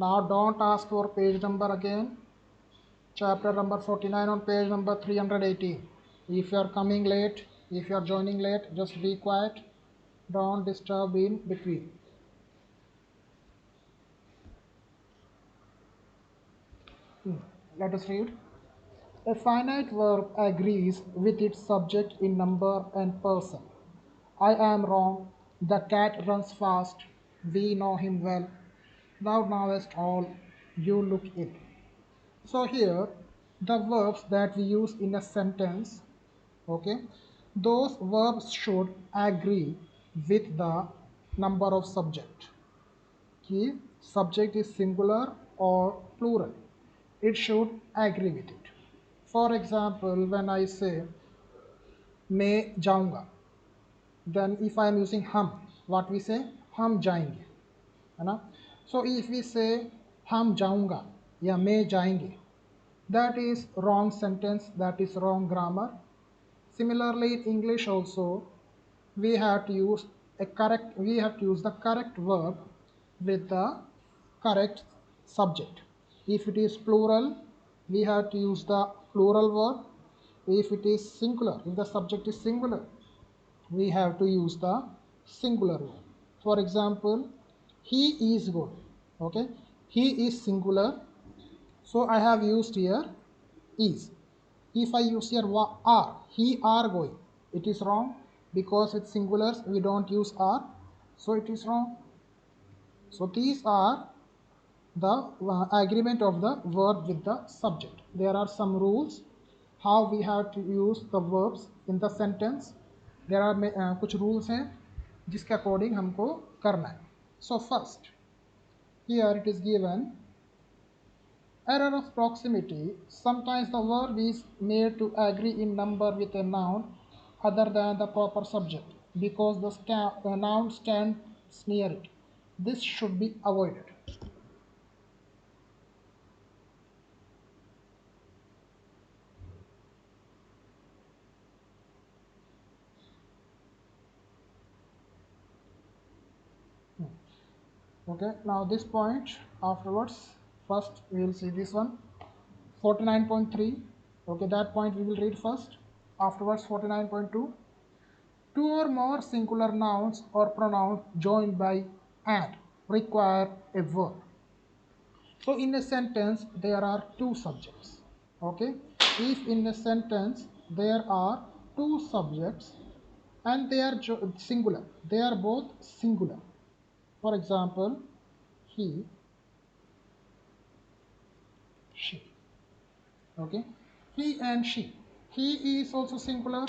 Now don't ask for page number again. Chapter number 49 on page number 318. If you are coming late, if you are joining late, just be quiet. Don't disturb in between. Let us read. A finite verb agrees with its subject in number and person. I am wrong. The cat runs fast. We know him well. Thou knowest all. You look ill. So here, the verbs that we use in a sentence, okay, those verbs should agree with the number of subject. Key subject is singular or plural. It should agree with it. For example, when I say मैं जाऊंगा, then if I am using हम, what we say, हम जाएंगे, है ना? So if we say हम जाऊंगा या मैं जाएंगे, that is wrong sentence, that is wrong grammar. Similarly, in English also, we have to use the correct verb with the correct subject. If it is plural, we have to use the plural verb. If it is singular, if the subject is singular, we have to use the singular verb. For example, he is going. Okay, he is singular, so I have used here is. If I use here are, he are going, it is wrong because with singulars we don't use are, so it is wrong. So these are the agreement of the verb with the subject. There are some rules how we have to use the verbs in the sentence. There are कुछ rules हैं जिसके according हमको करना है. So first, here it is given error of proximity. Sometimes the verb is made to agree in number with a noun other than the proper subject because the noun stands near it. This should be avoided. Okay, now this point afterwards, first we will see this one, 49.3. Okay, that point we will read first. Afterwards 49.2. Two or more singular nouns or pronouns joined by and require a verb. So in a sentence there are two subjects. Okay, if in a sentence there are two subjects and they are singular, they are both singular. For example, he, she. Okay, he and she. He is also singular,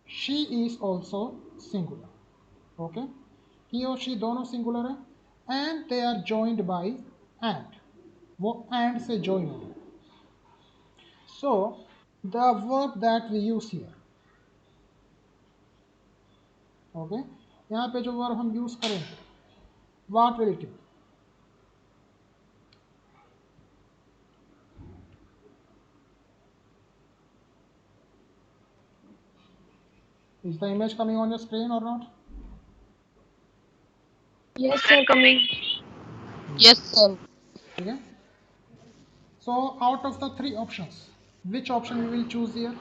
she is also singular. Okay, he or she दोनों singular है and they are joined by and. वो and से join होगा. So the verb that we use here, okay, यहाँ पे जो verb हम use करेंगे, what will it be? Is the image coming on your screen or not? Yes, sir, coming. Yes, sir. Okay. So out of the three options, which option we will choose here?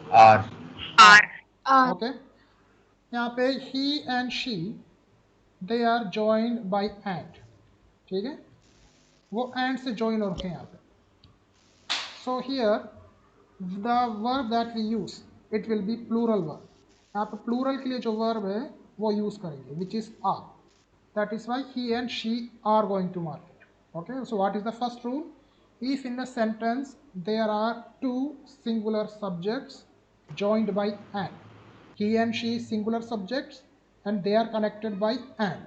R. R. Okay. यहाँ पे he and she, they are joined by and. ठीक है, वो and से join हो रखे हैं यहाँ पे. So here the verb that we use, it will be plural verb. यहाँ पे plural के लिए जो verb है वो use करेंगे, which is are. That is why he and she are going to market. Okay, so what is the first rule? If in a sentence there are two singular subjects joined by and, he and she singular subjects and they are connected by and,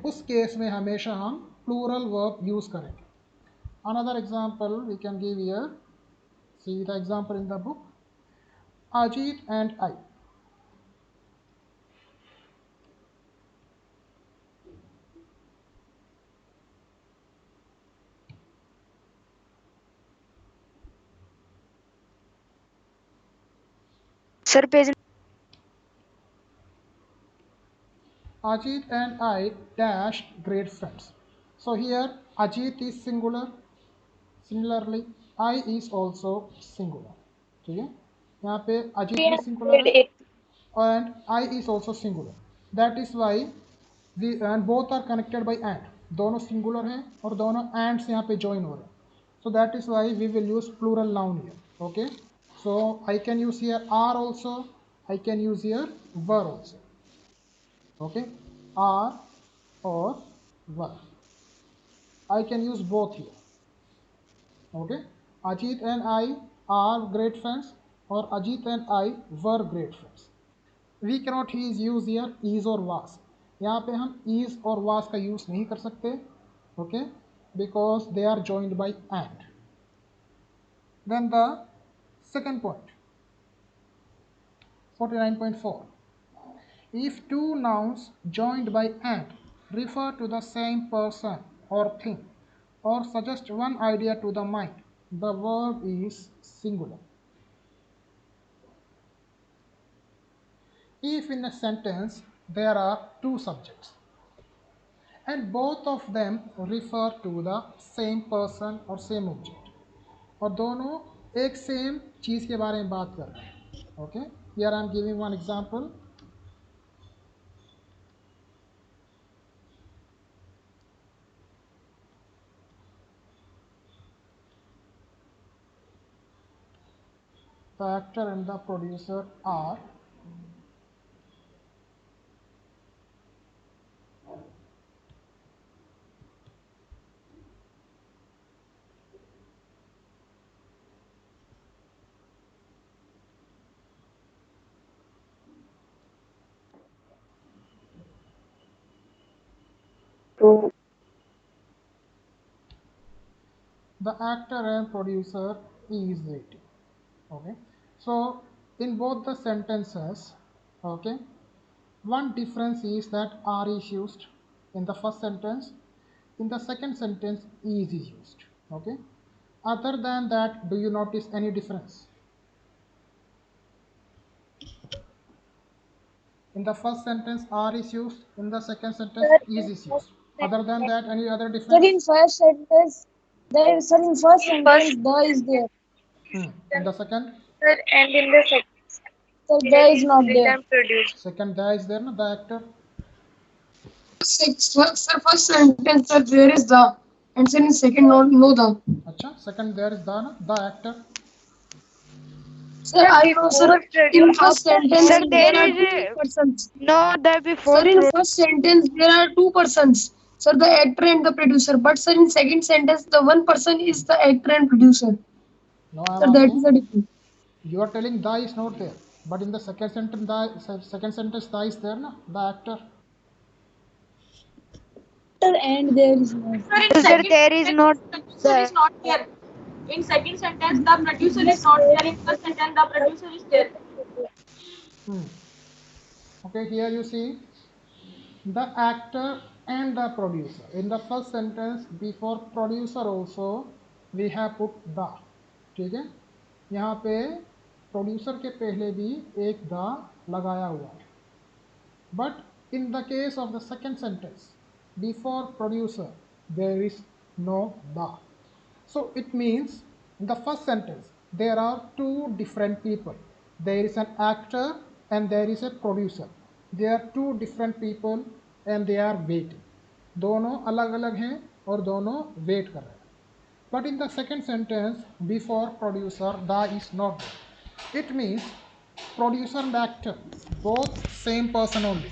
उस case में हमेशा हम plural verb use करेंगे. Another example we can give here. See the example in the book. Ajit and I. Sir, page. Ajit and I dash great friends. So here Ajit is singular. Similarly, I is also singular. ठीक है, यहाँ पे अजीत भी singular है and I is also singular. That is why we and both are connected by and. दोनों singular हैं और दोनों ands यहाँ पे join हो रहे हैं. So that is why we will use plural noun here. Okay. So I can use here are also. I can use here were also. Okay. Are or were. I can use both here. Okay. Ajit and I are great friends or Ajit and I were great friends. We cannot use here is or was. यहाँ पे हम is और was का use नहीं कर सकते. Okay, because they are joined by and. Then the second point, 49.4. If two nouns joined by and refer to the same person or thing or suggest one idea to the mind, the verb is singular. If in a sentence there are two subjects and both of them refer to the same person or same object, और दोनों एक same चीज के बारे में बात कर रहे हैं. Okay, here I am giving one example. The actor and the producer are the actor and producer is waiting. Okay, so in both the sentences, okay, one difference is that are is used in the first sentence. In the second sentence, is used. Okay, other than that, do you notice any difference? In the first sentence, are is used. In the second sentence, is used. Other than that, any other Sir, difference? in first sentence, the is there. In the second? Sir, and in the second, sir, the is not there. Second, the is there, no? The actor. Sir, first sentence, sir, there is the. And sir, in second, no the. Acha, second there is the, no? The actor. Sir, I know, sir. In first sentence, Sir, there there are is two persons. no the before. Sir, in first sentence, there are two persons. Sir, the actor and the producer. But sir, in second sentence, the one person is the actor and producer. No, I Sir, am that asking. is the difference. You are telling the is not there, but in the second sentence, the is there, no? The actor. Sir, and there is no. Sir, there is not. Producer is not there. In second sentence, the producer is not there. In first sentence, the producer is there. Okay, here you see the actor and the producer. In the first sentence, before producer also, we have put the. ठीक है, यहाँ पे producer के पहले भी एक the लगाया हुआ है. But in the case of the second sentence, before producer, there is no the. So it means in the first sentence, there are two different people. There is an actor and there is a producer. They are two different people and they are waiting. दोनों अलग अलग हैं और दोनों wait कर रहे हैं. But in the second sentence, before producer, the is not there. It means producer and actor, both same person only.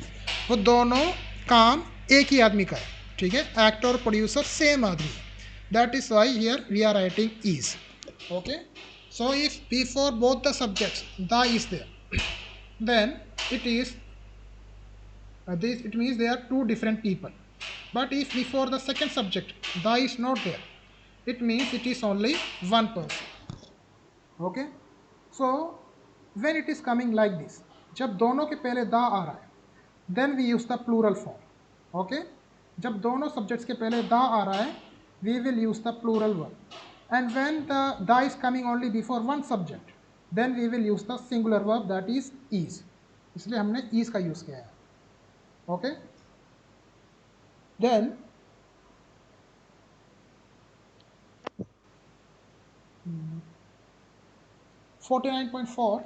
वो दोनों काम एक ही आदमी का है. ठीक है, actor और producer same आदमी. That is why here we are writing is. Okay. So if before both the subjects the is there, then it is this. It means they are two different people. But if before the second subject the is not there, it means it is only one person. Okay. So when it is coming like this, जब दोनों के पहले the आ रहा है, then we use the plural form. Okay. जब दोनों subjects के पहले द आ रहा है, we will use the plural verb. And when the is coming only before one subject, then we will use the singular verb, that is. इसलिए हमने is का use किया है. Okay. Then 49.4.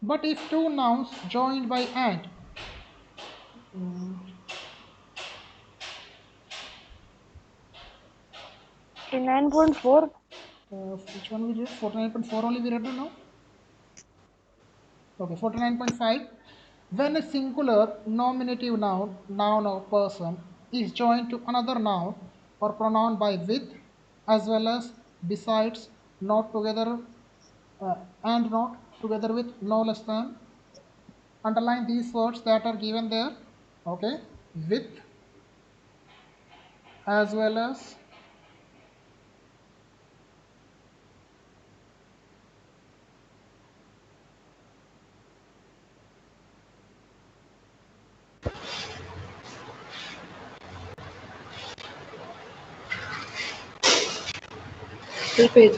But if two nouns joined by and, 9.4. which one we did? 49.4 only we read now. Okay, 49.5. When a singular nominative noun or person is joined to another noun or pronoun by with, as well as, besides, not together, and not, together with, no less than. Underline these words that are given there. Okay, with, as well as, page.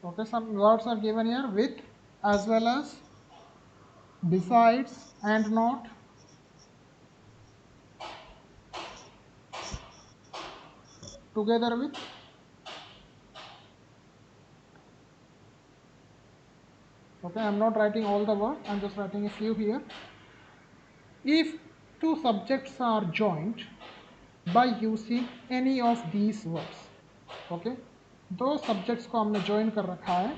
okay, some words are given here, with, as well as, besides, and not, together with. Okay, I'm not writing all the words, I'm just writing a few here. If two subjects are joined by using any of these words, okay, दो subjects को हमने join कर रखा है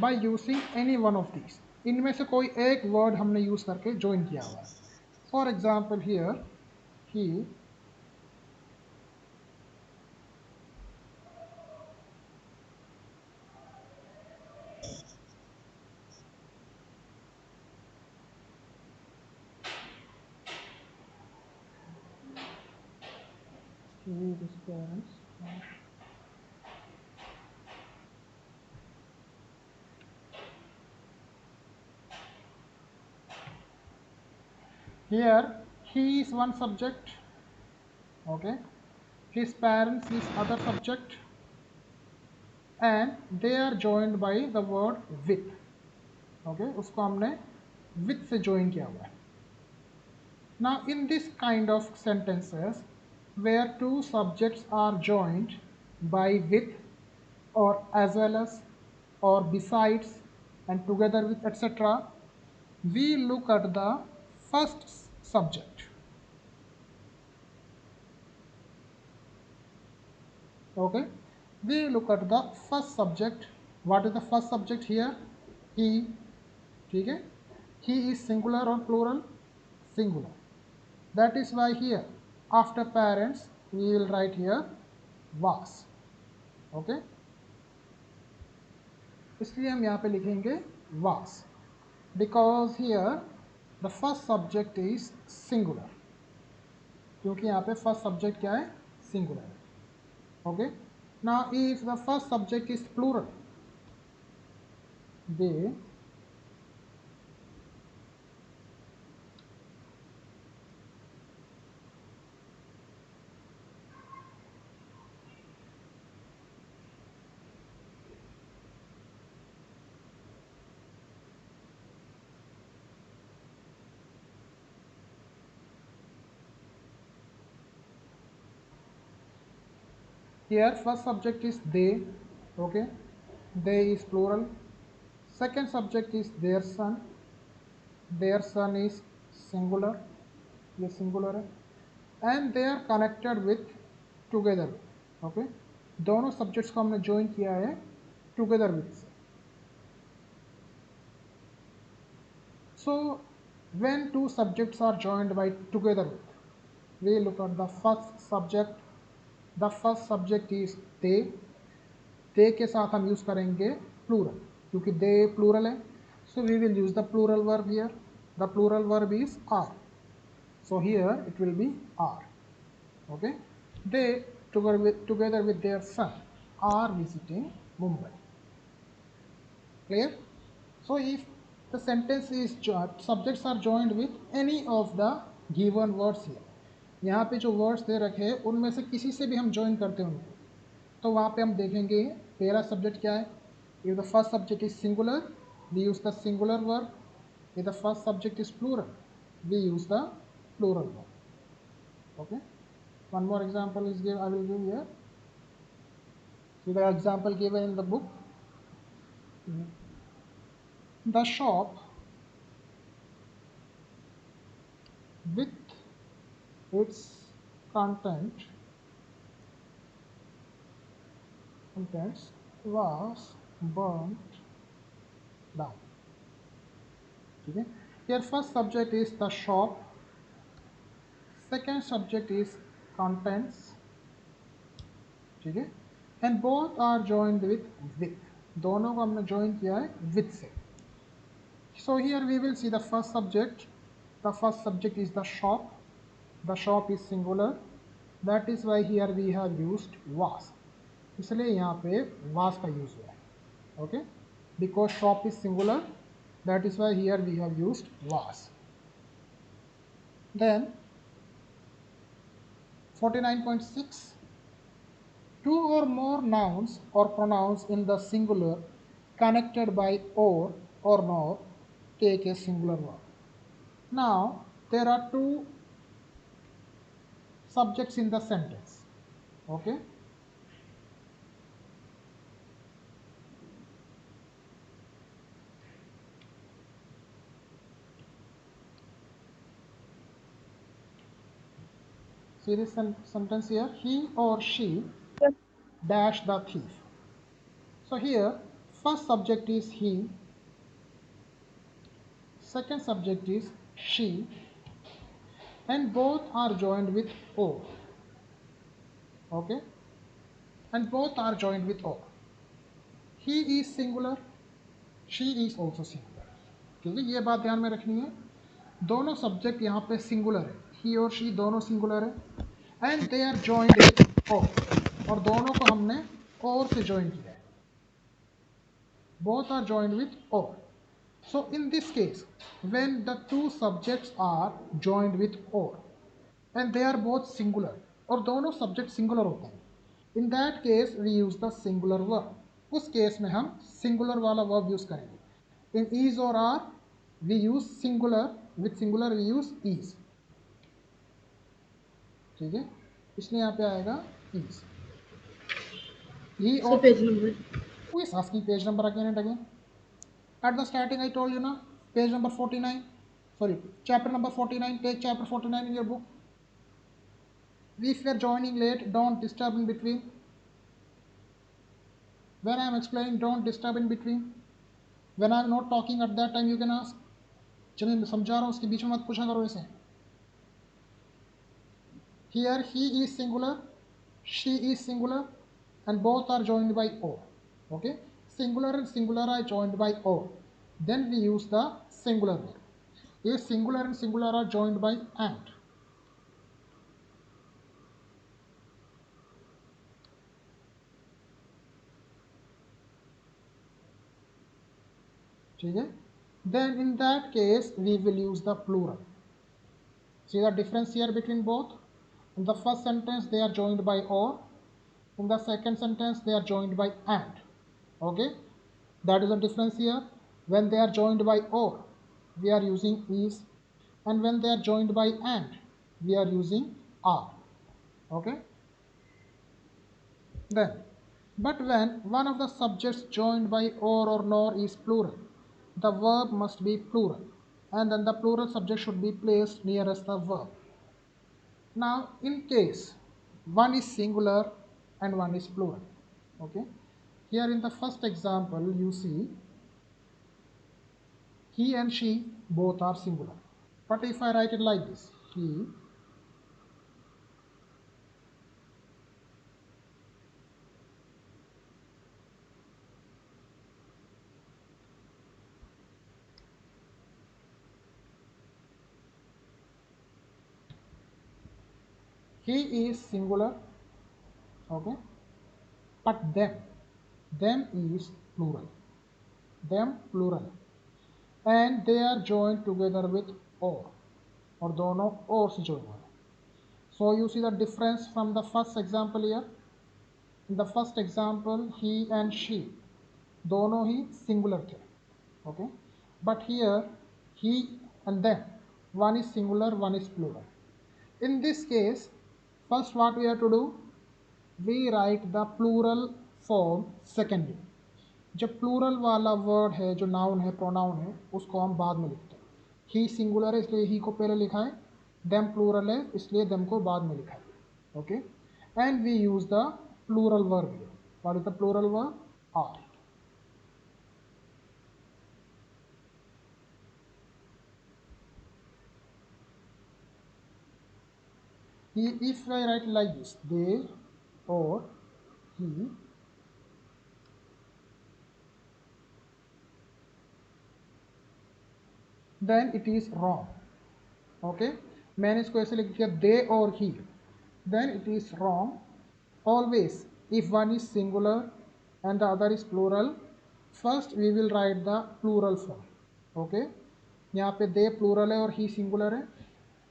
by using any one of these, इनमें से कोई एक word हमने use करके join किया हुआ है. For example here, his parents. Here he is one subject, okay, his parents is other subject, and they are joined by the word with. Okay, उसको हमने with से join किया हुआ है. Now in this kind of sentences where two subjects are joined by with, or as well as, or besides, and together with, etc., we look at the first subject. Okay, we look at the first subject. What is the first subject here? He. ठीक है, he is singular or plural? Singular. That is why here after parents we will write here was. Okay, इसलिए हम यहाँ पे लिखेंगे was, because here the first subject is singular, क्योंकि यहाँ पे first subject क्या है? Singular है. Okay, now if the first subject is plural, they, here first subject is they. Okay, they is plural. Second subject is their son. Their son is singular, ये singular है, and they are connected with, together with. Okay, दोनों subjects को हमने join किया है together with से. So when two subjects are joined by together with, we look at the first subject. The first subject is they. they के साथ हम use करेंगे plural, क्योंकि they plural है, so we will use the plural verb here. The plural verb is are, so here it will be are. Okay, they together with their son are visiting Mumbai. Clear? So if the sentence is subjects are joined with any of the given words here, यहाँ पे जो words दे रखे हैं उनमें से किसी से भी हम ज्वाइन करते हैं उनको, तो वहाँ पे हम देखेंगे पहला सब्जेक्ट क्या है. If the first subject is singular, we use the singular verb. If the first subject is plural, we use the plural verb. Okay, one more example is I will give here. See the example given in the book. The shop with its content contents was burnt down. Okay. Here first subject is the shop, second subject is contents, ठीक है, and both are joined with, दोनों को हमने join किया है with से. So here we will see the first subject. The first subject is the shop. The shop is singular. That is why here we have used was. इसलिए यहाँ पे was का use हुआ है. Okay, because shop is singular, that is why here we have used was. Then 49.6, two or more nouns or pronouns in the singular connected by or nor take a singular verb. Now there are two subjects in the sentence. Okay, see this sentence here, he or she dash the thief. So here first subject is he, second subject is she, and both are joined with o. Okay, and both are joined with o. He is singular, she is also singular. ठीक है, ये बात ध्यान में रखनी है. दोनों subject यहाँ पे सिंगुलर है, ही और शी दोनों सिंगुलर है, and they are joined with or, और दोनों को हमने और से ज्वाइन किया है. बोथ आर जॉइंड विथ और. So in this case, when the two subjects are joined with or and they are both singular, और दोनों सब्जेक्ट सिंगुलर होते हैं, in that case we use the singular verb. उस case में हम singular वाला verb use करेंगे. In is or are we use singular, with singular we use is. ठीक है, इसलिए यहाँ पे आएगा is. He or page number who is asking page number again and again? At the starting I told you na, page number 49, sorry, chapter number 49, take chapter 49 in your book. If you are joining late, don't disturb in between. When I am explaining, don't disturb in between. When I am not talking at that time, you can ask. जब मैं समझा रहा हूँ उसके बीच में मत पूछा करो ऐसे. Here he is singular, she is singular, and both are joined by o. Okay, singular and singular are joined by o. Then we use the singular verb. If singular and singular are joined by and. ठीक है, then in that case we will use the plural. See the difference here between both? In the first sentence they are joined by or, in the second sentence they are joined by and. Okay, that is the difference here. When they are joined by or we are using is, and when they are joined by and we are using are. Okay, then but when one of the subjects joined by or nor is plural, the verb must be plural, and then the plural subject should be placed nearest the verb. Now in case one is singular and one is plural, okay, here in the first example you see he and she both are singular, but if I write it like this, he is singular, okay, but them is plural, them plural, and they are joined together with or दोनों or से join हुए. So you see the difference from the first example here. In the first example he and she दोनों ही singular थे, okay, but here he and them, one is singular, one is plural. In this case, first what we have to do, we write the plural form secondly. जब plural वाला word है, जो noun है, pronoun है, उसको हम बाद में लिखते हैं। ही सिंगुलर है इसलिए ही को पहले लिखा है, देम प्लूरल है इसलिए देम को बाद में लिखा है। Okay, and we use the plural verb. What is the plural verb? Are. If I write like this, they or he, then it is wrong. Okay, मैंने इसको ऐसे लिख दिया they or he, then it is wrong. Always, if one is singular and the other is plural, first we will write the plural form. Okay, यहाँ पे they plural है और he singular है,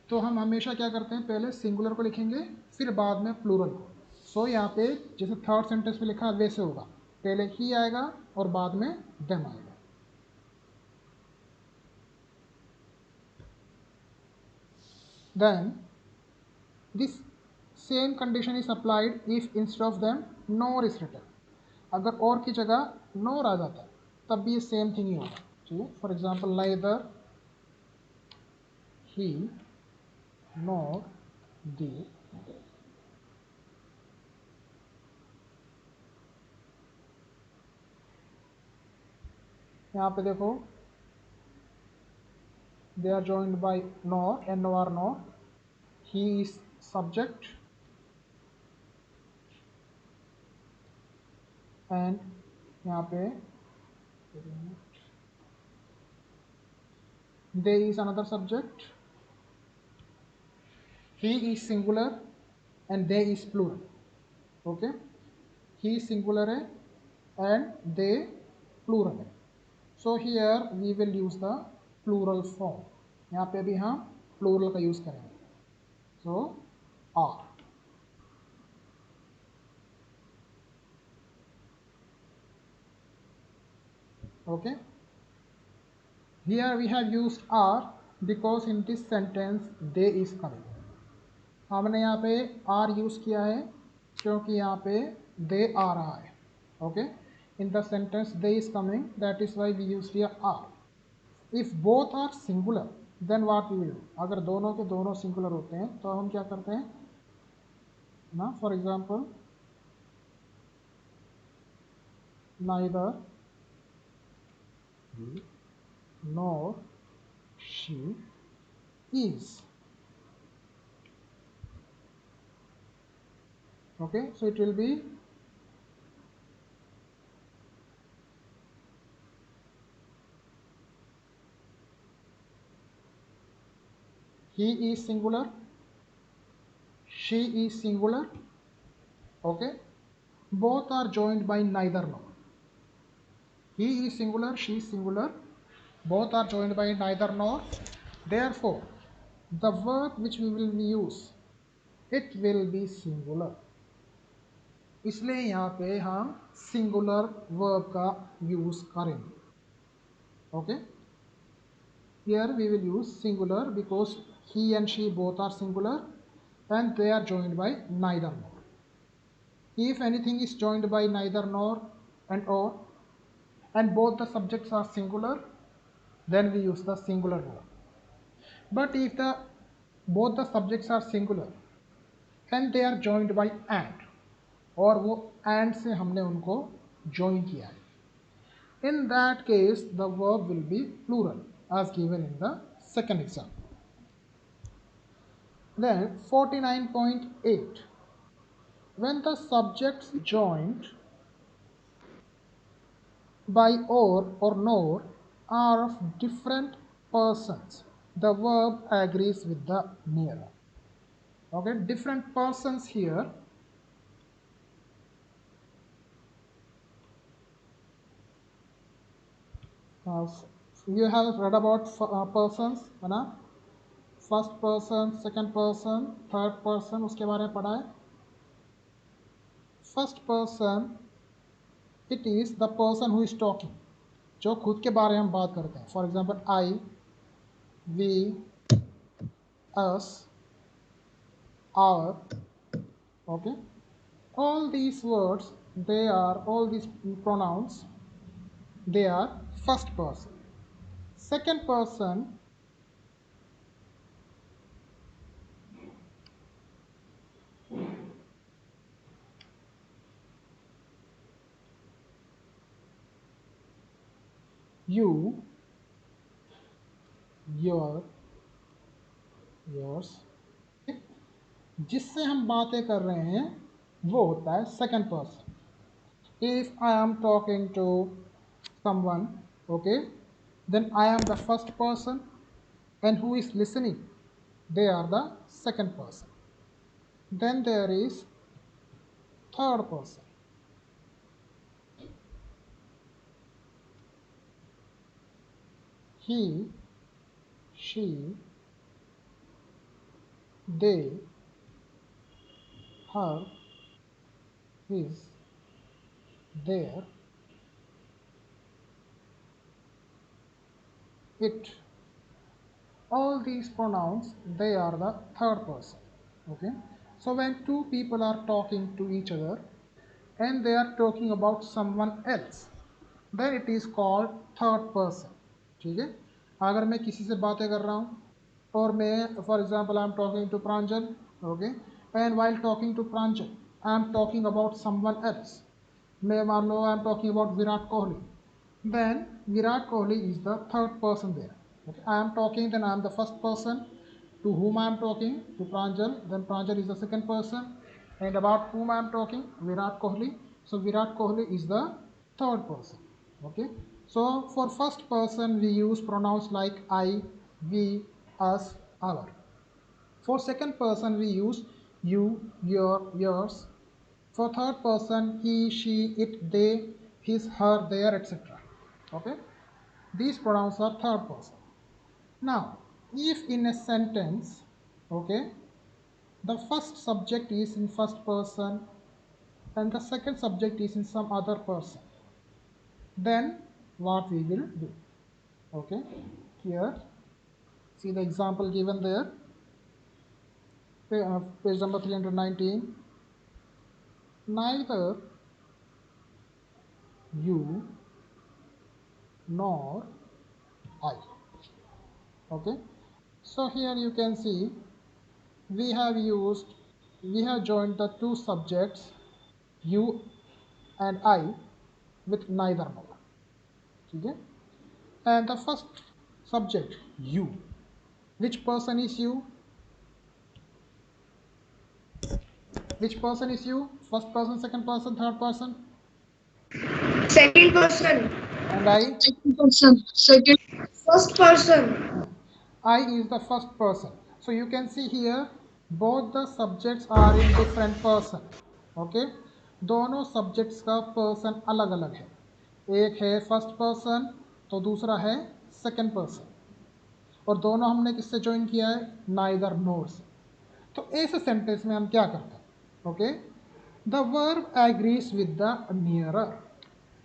तो हम हमेशा क्या करते हैं, पहले सिंगुलर को लिखेंगे फिर बाद में प्लूरल को। सो यहाँ पे जैसे थर्ड सेंटेंस में लिखा वैसे होगा, पहले ही आएगा और बाद में देम आएगा। Then this same condition is applied if instead of them nor is written. अगर और की जगह नोर आ जाता है तब भी ये सेम थिंग ही होगा। ठीक है, फॉर एग्जाम्पल नाइदर ही नोर दी। यहाँ पे देखो they are joined by nor, nor nor, he is subject and यहाँ पे they is another subject, he is singular and they is plural. Okay, he singular है and they plural है, so here we will use the plural form. यहाँ पे भी हम plural का use करेंगे, so are. Okay, here we have used are because in this sentence they is coming. हमने यहाँ पे आर यूज़ किया है क्योंकि यहाँ पे दे आ रहा है। Okay, in the sentence they is coming, that is why we use here are. If both are singular then what we will do, अगर दोनों के दोनों सिंगुलर होते हैं तो हम क्या करते हैं ना, for example neither he nor she is. Okay, so it will be he is singular, she is singular. Okay, both are joined by neither nor. He is singular, she is singular, both are joined by neither nor. Therefore, the verb which we will use, it will be singular. इसलिए यहाँ पे हम singular verb का use करेंगे। Okay, here we will use singular because he and she both are singular and they are joined by neither nor. If anything is joined by neither nor and or and both the subjects are singular, then we use the singular verb. But if the both the subjects are singular and they are joined by and, और वो and से हमने उनको join किया है, in that case the verb will be plural as given in the second example. Then 49.8, when the subjects joined by or nor are of different persons, the verb agrees with the nearer. Okay, different persons here. You have read about persons है ना, first person, second person, third person, उसके बारे में पढ़ा है। First person it is the person who is talking, जो खुद के बारे में हम बात करते हैं। For example I, we, us, our. Okay, all these words they are all these pronouns, they are first person. Second person, you, your, yours, जिससे हम बातें कर रहे हैं वो होता है second person. If I am talking to someone, okay, then I am the first person, and who is listening, they are the second person. Then there is third person. He, she, they, her, his, their, it. All these pronouns, they are the third person. Okay, so when two people are talking to each other and they are talking about someone else, then it is called third person. ठीक है, अगर मैं किसी से बातें कर रहा हूँ और मैं for example I am talking to Pranjal, okay, and while talking to Pranjal I am talking about someone else. मैं मान लो I am talking about Virat Kohli, then Virat Kohli is the third person there. Okay. I am talking, then I am the first person. To whom I am talking? To Pranjal. Then Pranjal is the second person. And about whom I am talking? Virat Kohli. So Virat Kohli is the third person. Okay. So for first person we use pronouns like I, we, us, our. For second person we use you, your, yours. For third person, he, she, it, they, his, her, their, etc. Okay, these pronouns are third person. Now, if in a sentence, okay, the first subject is in first person and the second subject is in some other person, then what we will do? Okay, here, see the example given there, page number 319. Neither you nor I. Okay, so here you can see we have joined the two subjects you and I with neither nor. Okay, and the first subject you, which person is you? Which person is you? First person, second person, third person? Second person. And I? Second person. Second. First person. I is the first person. So you can see here both the subjects are in different person. Okay, दोनों subjects का person अलग अलग है. एक है first person तो दूसरा है सेकंड पर्सन, और दोनों हमने किससे ज्वाइन किया है? नाइदर नोर से. तो ऐसे सेंटेंस में हम क्या करते हैं? Okay, the verb agrees with the nearer.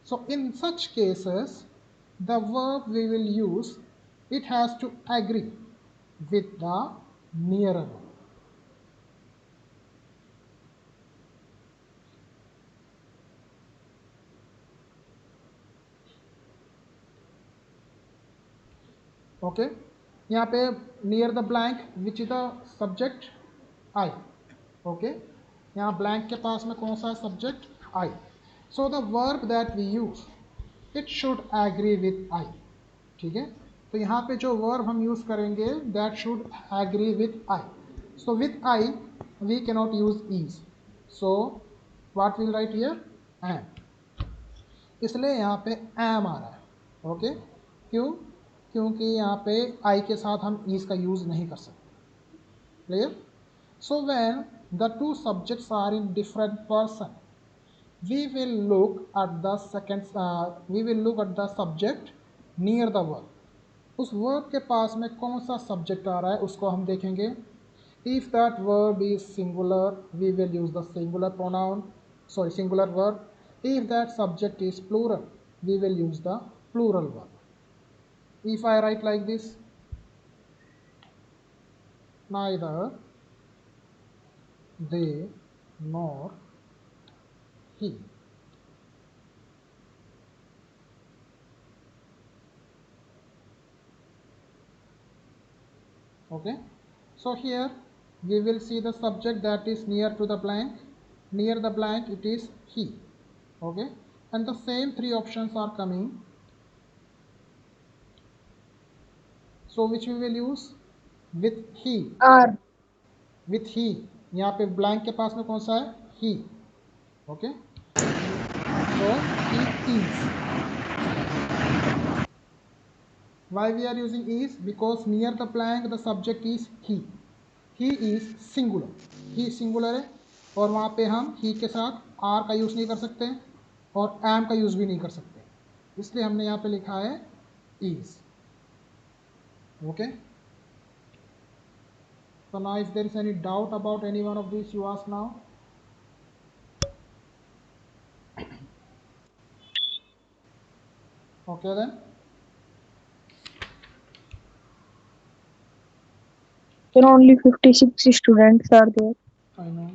So in such cases the verb we will use, it has to agree with the nearer one. Okay, यहाँ पे near the blank which is the subject? I. Okay, यहाँ blank के पास में कौन सा subject? I. So the verb that we use, it should agree with I. ठीक है, तो यहाँ पे जो वर्ब हम यूज करेंगे that should agree with I. So with I we can not use is. So what will write here? Am. इसलिए यहाँ पे एम आ रहा है. ओके, क्यों? क्योंकि यहाँ पे आई के साथ हम इज का यूज नहीं कर सकते. Clear? So when the two subjects are in different person, we will look at the subject near the verb. उस वर्ब के पास में कौन सा सब्जेक्ट आ रहा है उसको हम देखेंगे. If that verb is singular we will use the singular pronoun, sorry singular verb. If that subject is plural we will use the plural verb. If I write like this, neither they nor he. Okay, so here we will see the subject that is near to the blank. Near the blank it is he. Okay, and the same three options are coming. So which we will use? With he. R. With he. यहाँ पे blank के पास में कौन सा है? He. Okay, so he is. Why we are using is? Because near the blank the subject is he. He is singular. He singular है और वहाँ पे हम he के साथ are का यूज़ नहीं कर सकते और am का यूज़ भी नहीं कर सकते, इसलिए हमने यहाँ पे लिखा है is. Okay. So now if there is any doubt about any one of these, you ask now. Okay then. There are only 56 students are there. I know.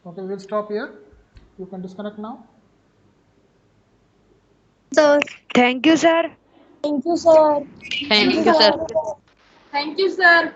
Okay, we'll stop here. You can disconnect now. Sir. Thank you, sir. Thank you, sir. Thank you, sir. Thank you, sir.